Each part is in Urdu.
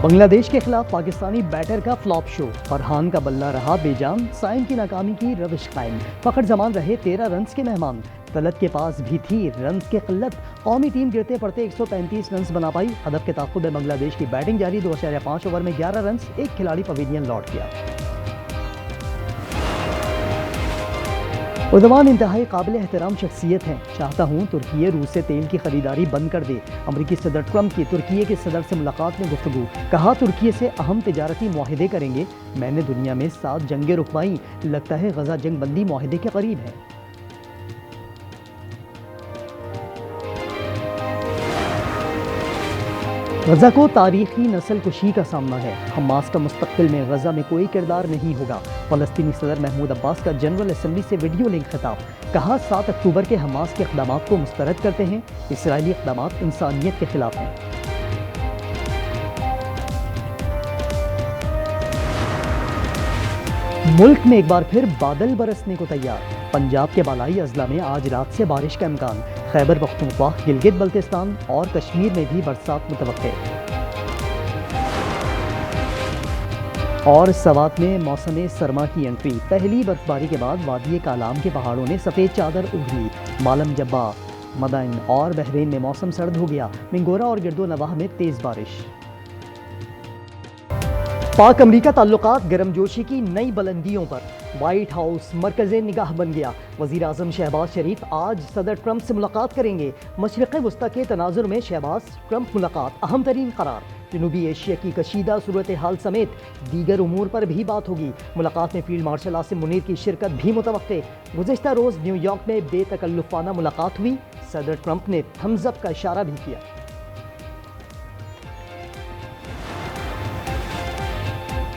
بنگلہ دیش کے خلاف پاکستانی بیٹر کا فلاپ شو، فرحان کا بلہ رہا بے جان، سائن کی ناکامی کی روش قائم، فخر زمان رہے 13 رنز کے مہمان، طلعت کے پاس بھی تھی رنز کی قلت، قومی ٹیم گرتے پڑتے 135 رنز بنا پائی، ہدف کے تعاقب میں بنگلہ دیش کی بیٹنگ جاری، 2.5 اوور میں 11 رنز، ایک کھلاڑی پویلین لوٹ کیا۔ اردوان انتہائی قابل احترام شخصیت ہیں، چاہتا ہوں ترکی روس سے تیل کی خریداری بند کر دے، امریکی صدر ٹرمپ کی ترکی کے صدر سے ملاقات میں گفتگو، کہا ترکی سے اہم تجارتی معاہدے کریں گے، میں نے دنیا میں 7 جنگیں رکوائیں، لگتا ہے غزہ جنگ بندی معاہدے کے قریب ہے۔ غزہ کو تاریخی نسل کشی کا سامنا ہے، حماس کا مستقبل میں غزہ میں کوئی کردار نہیں ہوگا، فلسطینی صدر محمود عباس کا جنرل اسمبلی سے ویڈیو لنک خطاب، کہا 7 اکتوبر کے حماس کے اقدامات کو مسترد کرتے ہیں، اسرائیلی اقدامات انسانیت کے خلاف ہیں۔ ملک میں ایک بار پھر بادل برسنے کو تیار، پنجاب کے بالائی اضلاع میں آج رات سے بارش کا امکان، خیبر پختونخوا، گلگت بلتستان اور کشمیر میں بھی برسات متوقع۔ اور سوات میں موسم سرما کی انٹری، پہلی برفباری کے بعد وادی کالام کے پہاڑوں نے سفید چادر اوڑھ لی، مالم جبہ، مدائن اور بحرین میں موسم سرد ہو گیا، منگورا اور گرد و نواح میں تیز بارش۔ پاک امریکہ تعلقات گرم جوشی کی نئی بلندیوں پر، وائٹ ہاؤس مرکز نگاہ بن گیا، وزیر اعظم شہباز شریف آج صدر ٹرمپ سے ملاقات کریں گے، مشرق وسطی کے تناظر میں شہباز ٹرمپ ملاقات اہم ترین قرار، جنوبی ایشیا کی کشیدہ صورتحال سمیت دیگر امور پر بھی بات ہوگی، ملاقات میں فیلڈ مارشل عاصم منیر کی شرکت بھی متوقع، گزشتہ روز نیو یارک میں بے تکلفانہ ملاقات ہوئی، صدر ٹرمپ نے تھمز اپ کا اشارہ بھی کیا۔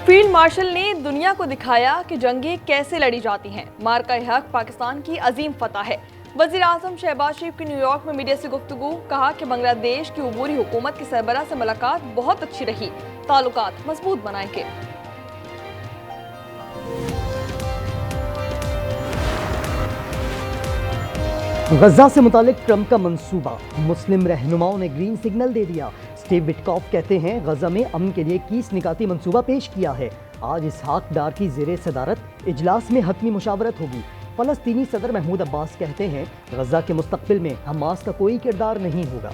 فیلڈ مارشل نے دنیا کو دکھایا کہ جنگیں کیسے لڑی جاتی ہیں، مارکہ حق پاکستان کی عظیم فتح ہے، وزیر اعظم شہباز شریف کی نیو یارک میں میڈیا سے گفتگو، کہا کہ بنگلہ دیش کی عبوری حکومت کے سربراہ سے ملاقات بہت اچھی رہی، تعلقات مضبوط بنائیں گے۔ غزہ سے متعلق ٹرمپ کا منصوبہ، مسلم رہنماؤں نے گرین سگنل دے دیا، اسٹیو وٹکاف کہتے ہیں غزہ میں امن کے لیے 21 نکاتی منصوبہ پیش کیا ہے، آج اسحاق ڈار کی زیر صدارت اجلاس میں حتمی مشاورت ہوگی، فلسطینی صدر محمود عباس کہتے ہیں غزہ کے مستقبل میں حماس کا کوئی کردار نہیں ہوگا۔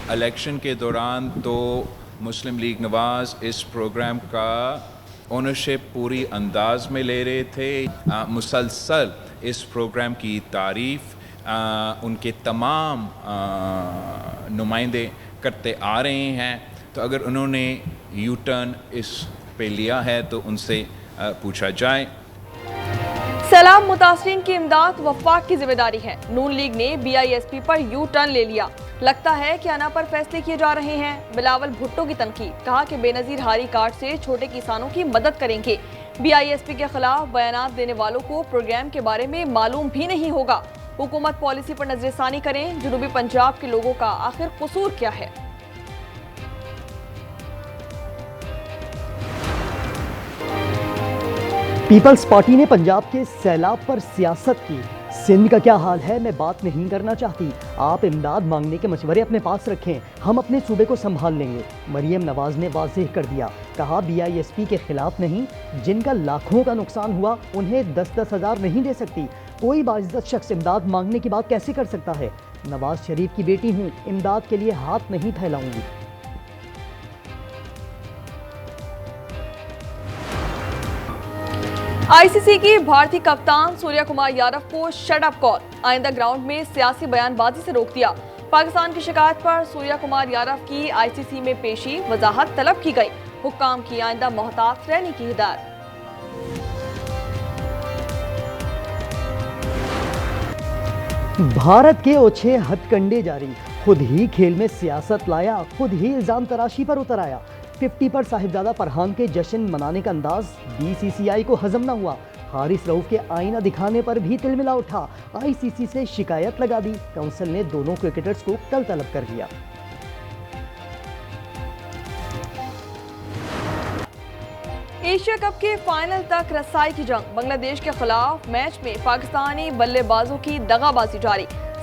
الیکشن کے دوران تو مسلم لیگ نواز اس پروگرام کا اونرشپ پوری انداز میں لے رہے تھے، مسلسل اس پروگرام کی تعریف ان کے تمام نمائندے کرتے آ رہے ہیں، تو اگر انہوں نے یو ٹرن اس پہ لیا ہے تو ان سے پوچھا جائے۔ سیلاب متاثرین کی امداد وفاق کی ذمہ داری ہے، نون لیگ نے BISP پر یو ٹرن لے لیا، لگتا ہے کہ انا پر فیصلے کیے جا رہے ہیں، بلاول بھٹو کی تنقید، کہا کہ بے نظیر ہاری کارڈ سے چھوٹے کسانوں کی مدد کریں گے، BISP کے خلاف بیانات دینے والوں کو پروگرام کے بارے میں معلوم بھی نہیں ہوگا، حکومت پالیسی پر نظر ثانی کریں، جنوبی پنجاب کے لوگوں کا آخر قصور کیا ہے؟ پیپلز پارٹی نے پنجاب کے سیلاب پر سیاست کی، سندھ کا کیا حال ہے میں بات نہیں کرنا چاہتی، آپ امداد مانگنے کے مشورے اپنے پاس رکھیں، ہم اپنے صوبے کو سنبھال لیں گے، مریم نواز نے واضح کر دیا، کہا BISP کے خلاف نہیں، جن کا لاکھوں کا نقصان ہوا انہیں 10-10 ہزار نہیں دے سکتی، کوئی باعزت شخص امداد مانگنے کی بات کیسے کر سکتا ہے، نواز شریف کی بیٹی ہوں، امداد کے لیے ہاتھ نہیں پھیلاؤں گی۔ ICC کی بھارتی کپتان سوریہ کمار یادو کو شٹ اپ کال، آئندہ گراؤنڈ میں سیاسی بیان بازی سے روک دیا، پاکستان کی شکایت پر سوریہ کمار یادو کی ICC میں پیشی، وضاحت طلب کی گئی، حکام کی آئندہ محتاط رہنے کی ہدایت۔ بھارت کے اوچھے ہتھ کنڈے جاری، خود ہی کھیل میں سیاست لایا، خود ہی الزام تراشی پر اتر آیا، 50 پر صاحبزادہ فرحان کے جشن منانے کا انداز BCCI کو ہضم نہ ہوا، حارث رؤف کے آئینہ دکھانے پر بھی تلملا اٹھا، ICC سے شکایت لگا دی، کونسل نے دونوں کرکٹرز کو کل طلب کر دیا۔ ایشیا کپ کے فائنل تک رسائی کی جنگ، بنگلہ دیش کے خلاف میچ میں پاکستانی بلے بازوں کی دغا بازی جاری،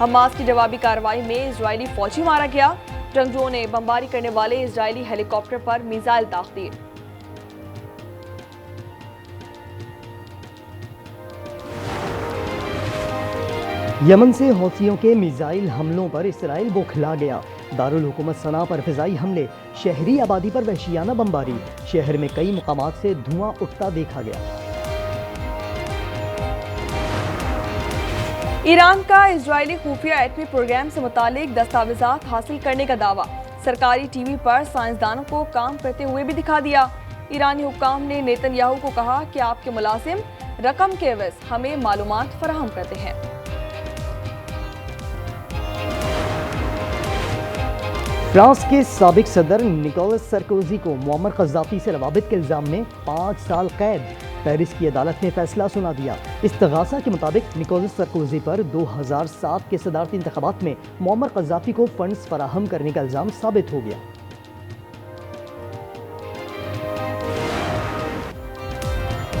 حماس کی جوابی کارروائی میں اسرائیلی فوجی مارا گیا۔ جنگجوؤں نے بمباری کرنے والے اسرائیلی ہیلی کاپٹر پر میزائل داغ دیے۔ یمن سے حوثیوں کے میزائل حملوں پر اسرائیل بوکھلا گیا۔ دارالحکومت صنعا پر فضائی حملے، شہری آبادی پر وحشیانہ بمباری، شہر میں کئی مقامات سے دھواں اٹھتا دیکھا گیا۔ ایران کا اسرائیلی خفیہ ایٹمی پروگرام سے متعلق دستاویزات حاصل کرنے کا دعویٰ، سرکاری ٹی وی پر سائنسدانوں کو کام کرتے ہوئے بھی دکھا دیا۔ ایرانی حکام نے نیتن یاہو کو کہا کہ آپ کے ملازم رقم کے عوض ہمیں معلومات فراہم کرتے ہیں۔ فرانس کے سابق صدر نکولس سرکوزی کو معمر قذافی سے روابط کے الزام میں 5 سال قید۔ پیرس کی عدالت نے فیصلہ سنا دیا۔ استغاثہ کے مطابق نکولس سرکوزی پر 2007 کے صدارتی انتخابات میں معمر قذافی کو فنڈز فراہم کرنے کا الزام ثابت ہو گیا۔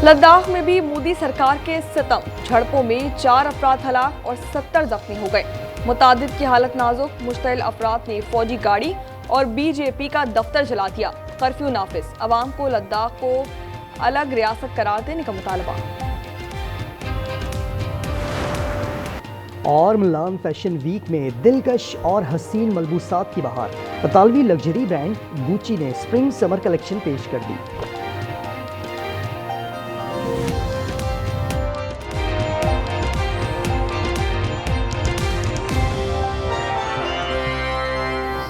لداخ میں بھی مودی سرکار کے ستم، جھڑپوں میں 4 افراد ہلاک اور 70 زخمی ہو گئے۔ متعدد کی حالت نازک، مشتعل افراد نے فوجی گاڑی اور بی جے پی کا دفتر جلا دیا۔ کرفیو نافذ، عوام کو لداخ کو الگ ریاست قرار دینے کا مطالبہ۔ اور ملان فیشن ویک میں دلکش اور حسین ملبوسات کی بہار، اطالوی لگژری برانڈ گوچی نے اسپرنگ سمر کلیکشن پیش کر دی۔